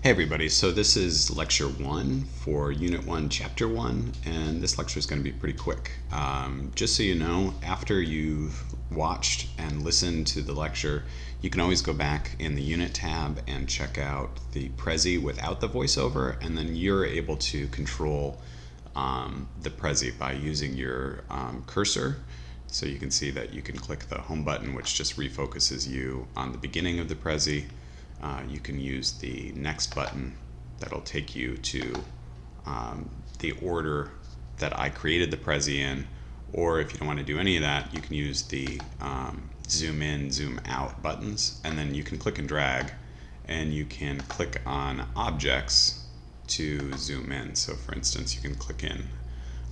Hey everybody, so this is lecture 1 for Unit 1, Chapter 1, and this lecture is going to be pretty quick. Just so you know, after you've watched and listened to the lecture, you can always go back in the Unit tab and check out the Prezi without the voiceover, and then you're able to control the Prezi by using your cursor. So you can see that you can click the home button, which just refocuses you on the beginning of the Prezi. You can use the next button that'll take you to the order that I created the Prezi in, or if you don't want to do any of that, you can use the zoom in, zoom out buttons, and then you can click and drag, and you can click on objects to zoom in. So for instance, you can click in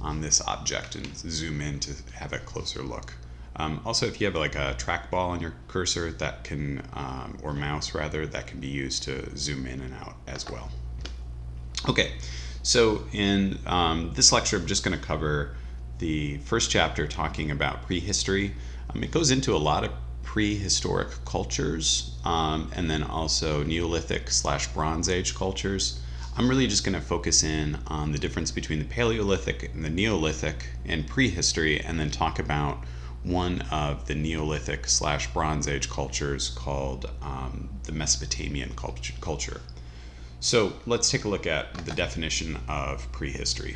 on this object and zoom in to have a closer look. Also, if you have like a trackball on your cursor that can, or mouse rather, that can be used to zoom in and out as well. Okay, so in this lecture, I'm just going to cover the first chapter talking about prehistory. It goes into a lot of prehistoric cultures and then also Neolithic / Bronze Age cultures. I'm really just going to focus in on the difference between the Paleolithic and the Neolithic and prehistory, and then talk about one of the Neolithic / Bronze Age cultures called the Mesopotamian culture. So let's take a look at the definition of prehistory.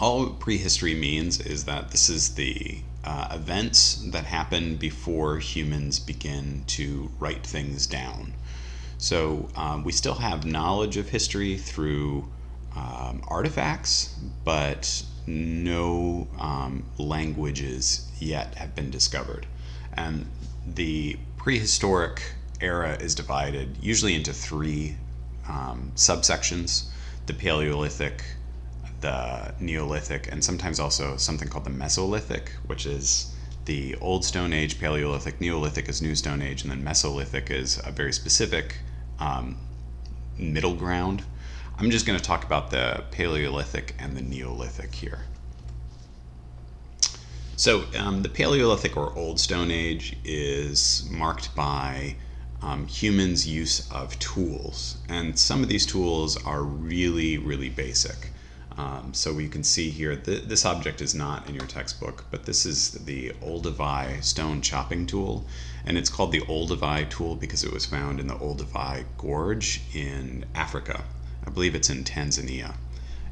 All prehistory means is that this is the events that happen before humans begin to write things down. So we still have knowledge of history through artifacts, but no languages yet have been discovered. And the prehistoric era is divided usually into three subsections: the Paleolithic, the Neolithic, and sometimes also something called the Mesolithic, which is the Old Stone Age, Paleolithic. Neolithic is New Stone Age, and then Mesolithic is a very specific middle ground. I'm just going to talk about the Paleolithic and the Neolithic here. So the Paleolithic or Old Stone Age is marked by humans' use of tools, and some of these tools are really, really basic. So you can see here, this object is not in your textbook, but this is the Olduvai stone chopping tool, and it's called the Olduvai tool because it was found in the Olduvai Gorge in Africa. I believe it's in Tanzania.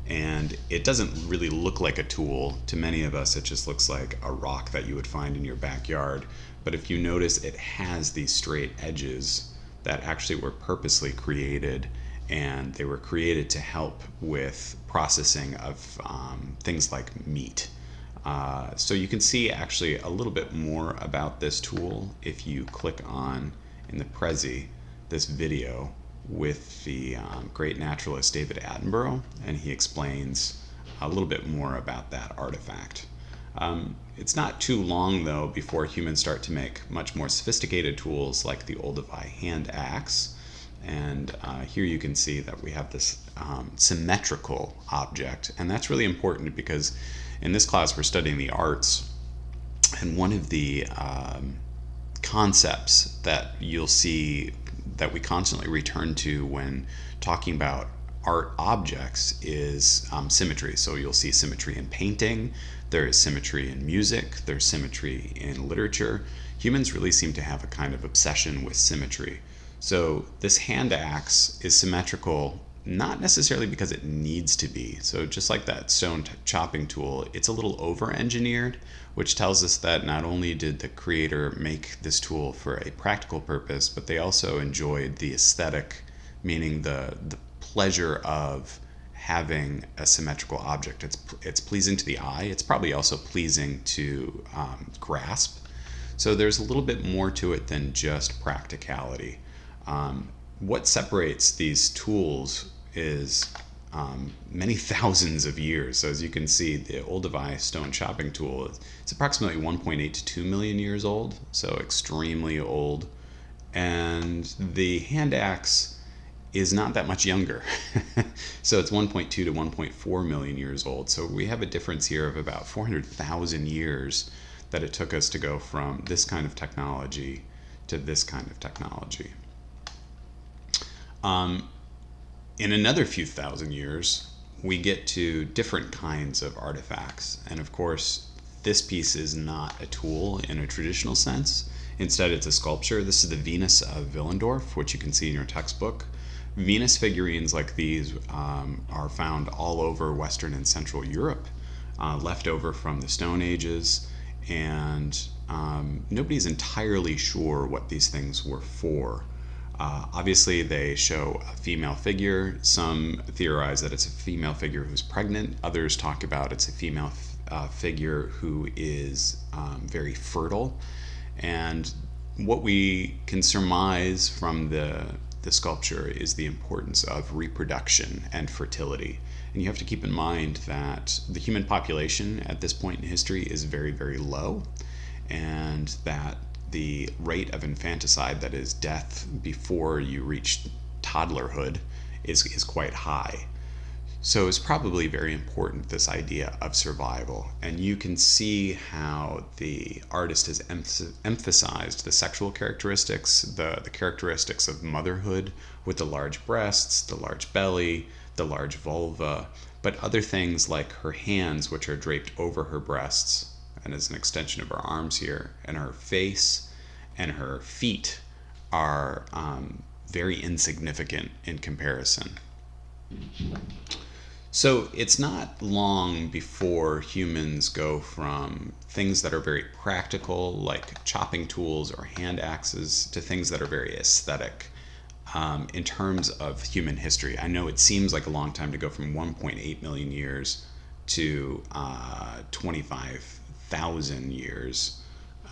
And it doesn't really look like a tool. To many of us, it just looks like a rock that you would find in your backyard. But if you notice, it has these straight edges that actually were purposely created, and they were created to help with processing of things like meat. So you can see actually a little bit more about this tool if you click on, in the Prezi, this video with the great naturalist David Attenborough, and he explains a little bit more about that artifact. It's not too long though before humans start to make much more sophisticated tools like the Olduvai hand axe, and here you can see that we have this symmetrical object, and that's really important because in this class we're studying the arts, and one of the concepts that you'll see that we constantly return to when talking about art objects is symmetry. So you'll see symmetry in painting, there is symmetry in music, there's symmetry in literature. Humans really seem to have a kind of obsession with symmetry. So this hand axe is symmetrical, not necessarily because it needs to be. So just like that stone chopping tool, it's a little over-engineered, which tells us that not only did the creator make this tool for a practical purpose, but they also enjoyed the aesthetic, meaning the pleasure of having a symmetrical object. It's pleasing to the eye. It's probably also pleasing to grasp. So there's a little bit more to it than just practicality. What separates these tools is many thousands of years. So as you can see, the Olduvai stone chopping tool, it's approximately 1.8 to 2 million years old, so extremely old. And the hand axe is not that much younger. So it's 1.2 to 1.4 million years old. So we have a difference here of about 400,000 years that it took us to go from this kind of technology to this kind of technology. In another few thousand years, we get to different kinds of artifacts. And of course, this piece is not a tool in a traditional sense. Instead, it's a sculpture. This is the Venus of Willendorf, which you can see in your textbook. Venus figurines like these are found all over Western and Central Europe, left over from the Stone Ages, and nobody's entirely sure what these things were for. Obviously, they show a female figure. Some theorize that it's a female figure who's pregnant. Others talk about it's a female figure who is very fertile. And what we can surmise from the sculpture is the importance of reproduction and fertility. And you have to keep in mind that the human population at this point in history is very, very low, and that the rate of infanticide, that is death before you reach toddlerhood, is quite high. So it's probably very important, this idea of survival. And you can see how the artist has emphasized the sexual characteristics, the characteristics of motherhood, with the large breasts, the large belly, the large vulva, but other things like her hands, which are draped over her breasts and as an extension of her arms here, and her face and her feet are very insignificant in comparison. So it's not long before humans go from things that are very practical, like chopping tools or hand axes, to things that are very aesthetic in terms of human history. I know it seems like a long time to go from 1.8 million years to 25,000 years,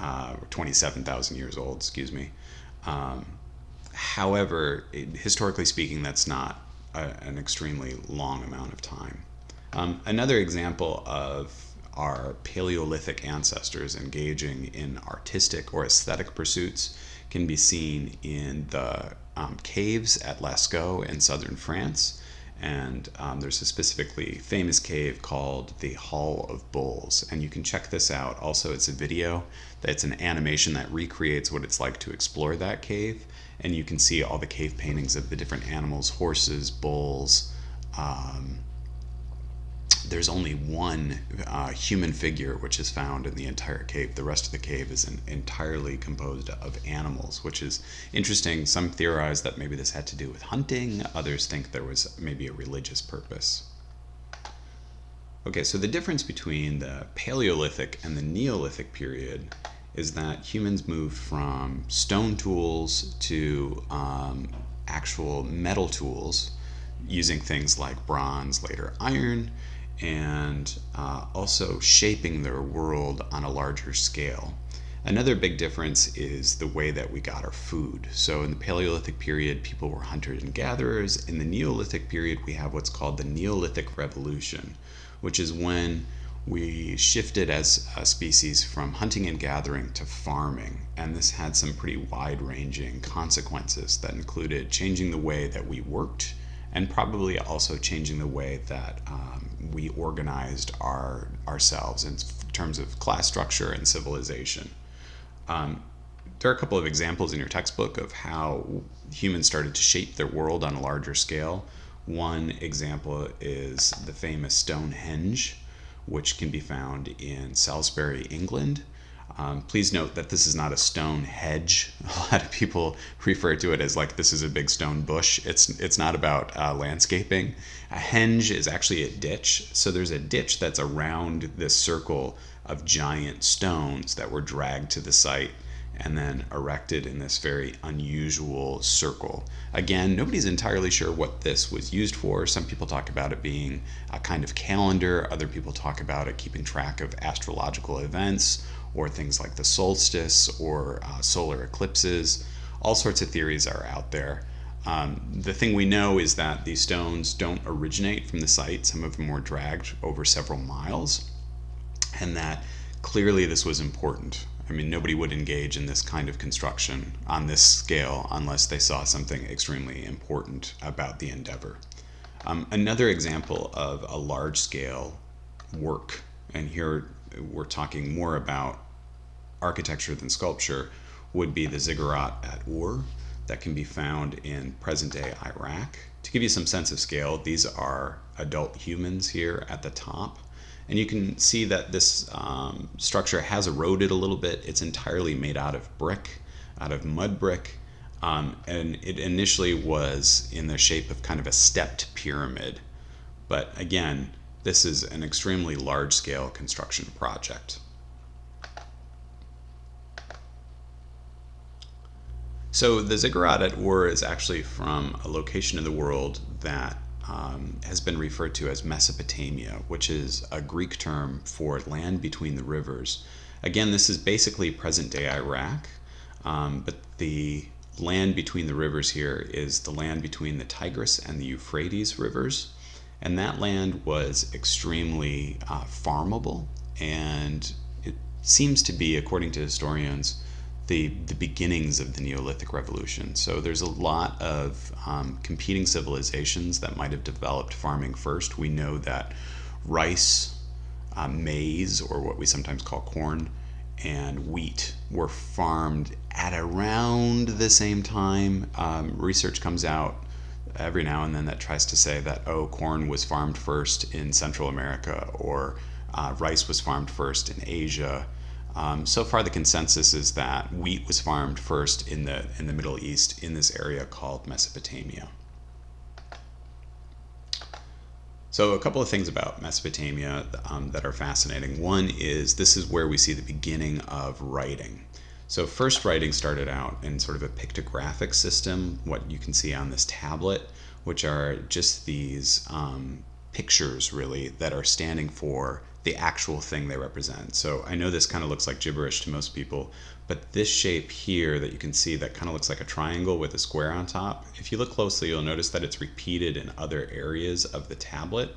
or 27,000 years old, excuse me. However, historically speaking, that's not an extremely long amount of time. Another example of our Paleolithic ancestors engaging in artistic or aesthetic pursuits can be seen in the caves at Lascaux in southern France. And there's a specifically famous cave called the Hall of Bulls. And you can check this out. Also, it's a video. It's an animation that recreates what it's like to explore that cave. And you can see all the cave paintings of the different animals, horses, bulls. There's only one human figure which is found in the entire cave. The rest of the cave is entirely composed of animals, which is interesting. Some theorize that maybe this had to do with hunting. Others think there was maybe a religious purpose. Okay, so the difference between the Paleolithic and the Neolithic period is that humans moved from stone tools to actual metal tools, using things like bronze, later iron, and also shaping their world on a larger scale. Another big difference is the way that we got our food. So in the Paleolithic period, people were hunters and gatherers. In the Neolithic period, we have what's called the Neolithic Revolution, which is when we shifted as a species from hunting and gathering to farming. And this had some pretty wide-ranging consequences that included changing the way that we worked, and probably also changing the way that we organized ourselves in terms of class structure and civilization. There are a couple of examples in your textbook of how humans started to shape their world on a larger scale. One example is the famous Stonehenge, which can be found in Salisbury, England. Please note that this is not a stone hedge. A lot of people refer to it as like this is a big stone bush. It's not about landscaping. A henge is actually a ditch. So there's a ditch that's around this circle of giant stones that were dragged to the site and then erected in this very unusual circle. Again, nobody's entirely sure what this was used for. Some people talk about it being a kind of calendar. Other people talk about it keeping track of astrological events, or things like the solstice or solar eclipses. All sorts of theories are out there. The thing we know is that these stones don't originate from the site. Some of them were dragged over several miles, and that clearly this was important. I mean, nobody would engage in this kind of construction on this scale unless they saw something extremely important about the endeavor. Another example of a large-scale work, and here we're talking more about architecture than sculpture, would be the ziggurat at Ur. that can be found in present-day Iraq. To give you some sense of scale, these are adult humans here at the top. And you can see that this structure has eroded a little bit. It's entirely made out of brick, out of mud brick. And it initially was in the shape of kind of a stepped pyramid. But again, this is an extremely large-scale construction project. So the ziggurat at Ur is actually from a location in the world that has been referred to as Mesopotamia, which is a Greek term for land between the rivers. Again, this is basically present-day Iraq, but the land between the rivers here is the land between the Tigris and the Euphrates rivers. And that land was extremely farmable, and it seems to be, according to historians, the beginnings of the Neolithic Revolution. So there's a lot of competing civilizations that might have developed farming first. We know that rice, maize, or what we sometimes call corn, and wheat were farmed at around the same time. Research comes out every now and then that tries to say that, oh, corn was farmed first in Central America, or rice was farmed first in Asia. So far, the consensus is that wheat was farmed first in the Middle East in this area called Mesopotamia. So a couple of things about Mesopotamia that are fascinating. One is this is where we see the beginning of writing. So first writing started out in sort of a pictographic system, what you can see on this tablet, which are just these pictures really that are standing for the actual thing they represent. So I know this kind of looks like gibberish to most people, but this shape here that you can see that kind of looks like a triangle with a square on top, if you look closely, you'll notice that it's repeated in other areas of the tablet.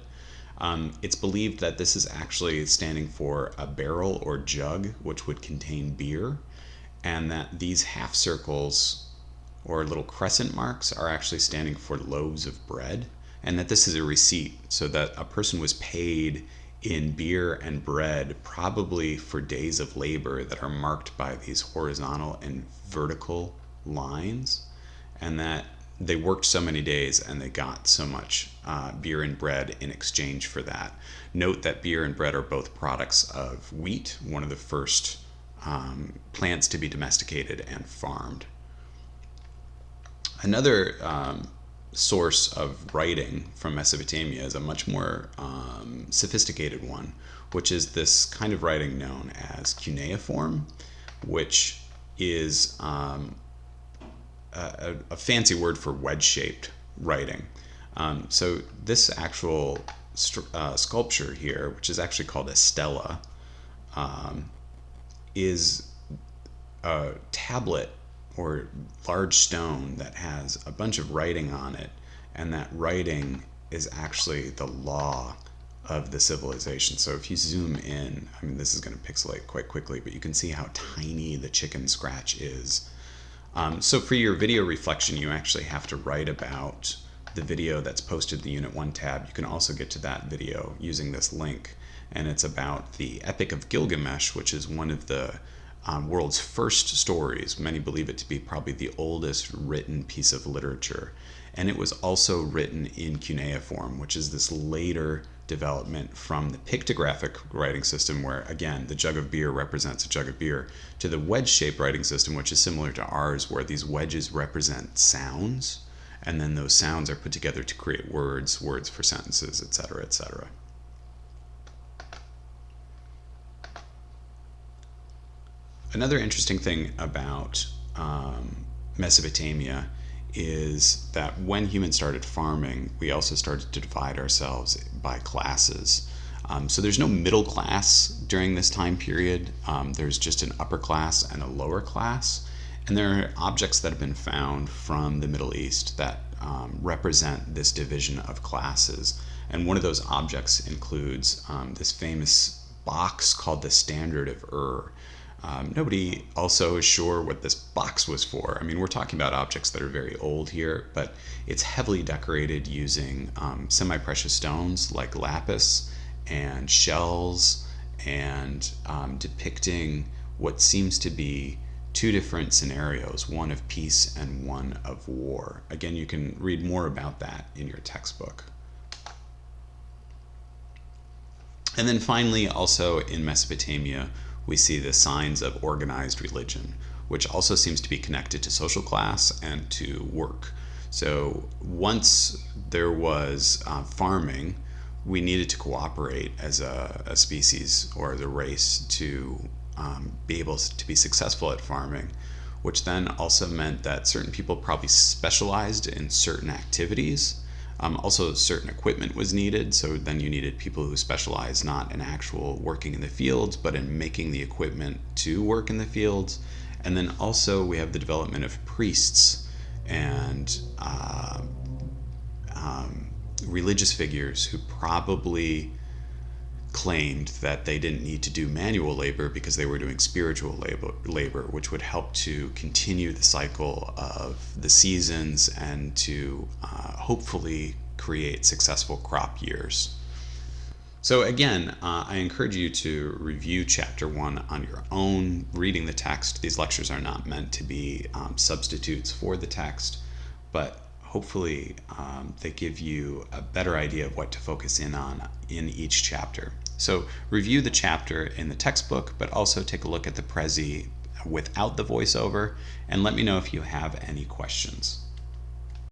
It's believed that this is actually standing for a barrel or jug, which would contain beer, and that these half circles or little crescent marks are actually standing for loaves of bread, and that this is a receipt, so that a person was paid in beer and bread, probably for days of labor that are marked by these horizontal and vertical lines, and that they worked so many days and they got so much beer and bread in exchange for that. Note that beer and bread are both products of wheat, one of the first plants to be domesticated and farmed. Another source of writing from Mesopotamia is a much more sophisticated one, which is this kind of writing known as cuneiform, which is a fancy word for wedge-shaped writing. So this actual sculpture here, which is actually called a stela, is a tablet or large stone that has a bunch of writing on it, and that writing is actually the law of the civilization. So if you zoom in, I mean, this is going to pixelate quite quickly, but you can see how tiny the chicken scratch is. So for your video reflection, you actually have to write about the video that's posted in the Unit 1 tab. You can also get to that video using this link, and it's about the Epic of Gilgamesh, which is one of the world's first stories. Many believe it to be probably the oldest written piece of literature. And it was also written in cuneiform, which is this later development from the pictographic writing system, where again the jug of beer represents a jug of beer, to the wedge-shaped writing system, which is similar to ours, where these wedges represent sounds, and then those sounds are put together to create words for sentences, etc., etc. Another interesting thing about Mesopotamia is that when humans started farming, we also started to divide ourselves by classes. So there's no middle class during this time period. There's just an upper class and a lower class. And there are objects that have been found from the Middle East that represent this division of classes. And one of those objects includes this famous box called the Standard of Ur. Nobody also is sure what this box was for. I mean, we're talking about objects that are very old here, but it's heavily decorated using semi-precious stones like lapis and shells, and depicting what seems to be two different scenarios, one of peace and one of war. Again, you can read more about that in your textbook. And then finally, also in Mesopotamia, we see the signs of organized religion, which also seems to be connected to social class and to work. So once there was farming, we needed to cooperate as a species or as a race to be able to be successful at farming, which then also meant that certain people probably specialized in certain activities. Also, certain equipment was needed, so then you needed people who specialized not in actual working in the fields, but in making the equipment to work in the fields. And then also we have the development of priests and religious figures who probably claimed that they didn't need to do manual labor because they were doing spiritual labor, which would help to continue the cycle of the seasons and to hopefully create successful crop years. So again, I encourage you to review Chapter 1 on your own, reading the text. These lectures are not meant to be substitutes for the text, but hopefully they give you a better idea of what to focus in on in each chapter. So review the chapter in the textbook, but also take a look at the Prezi without the voiceover, and let me know if you have any questions.